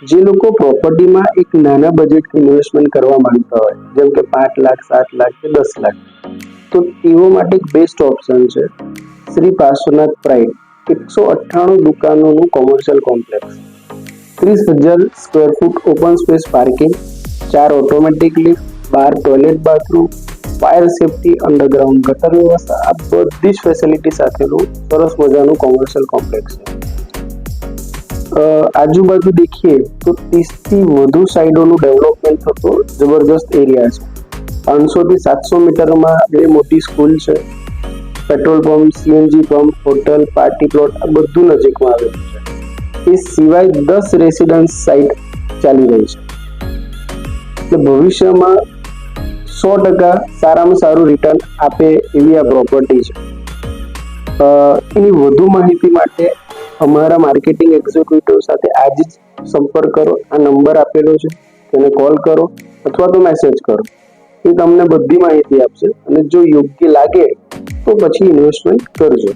જે લોકો પ્રોપર્ટીમાં એક નાના બજેટ ઇન્વેસ્ટમેન્ટ કરવા માંગતા હોય, જેમ કે 5 લાખ, 7 લાખ કે 10 લાખ, તો તેઓ માટે એક બેસ્ટ ઓપ્શન છે શ્રી પાર્શ્વનાથ પ્રાઇડ 198 દુકાનોનું commercial complex, 30,000 square foot open space parking, 4 automatic lift, 12 toilet bathroom, fire safety, underground ગટર વ્યવસ્થા, આ બધી જ ફેસિલિટી સાથેનું સરસ મજાનું કોમર્શિયલ કોમ્પ્લેક્સ છે. આજુબાજુ દેખીએ તો 30 થી વધુ સાઇડોનું ડેવલપમેન્ટ થતો જબરદસ્ત એરિયા છે. 500 થી 700 મીટરમાં 2 મોટી સ્કૂલ છે, petrol pump, CNG pump, hotel, party plot, આ બધું નજીકમાં આવેલું છે. એ સિવાય 10 રેસિડન્સ સાઇટ ચાલી રહી છે. એટલે ભવિષ્યમાં 100% સારામાં સારું રિટર્ન આપે એવી આ પ્રોપર્ટી છે. એની વધુ માહિતી માટે અમારા માર્કેટિંગ એક્ઝિક્યુટિવ સાથે આજે જ સંપર્ક કરો. આ નંબર આપેલો છે, તેને કોલ કરો અથવા તો મેસેજ કરો. એ તમને બધી માહિતી આપશે અને જો યોગ્ય લાગે તો પછી ઇન્વેસ્ટમેન્ટ કરજો.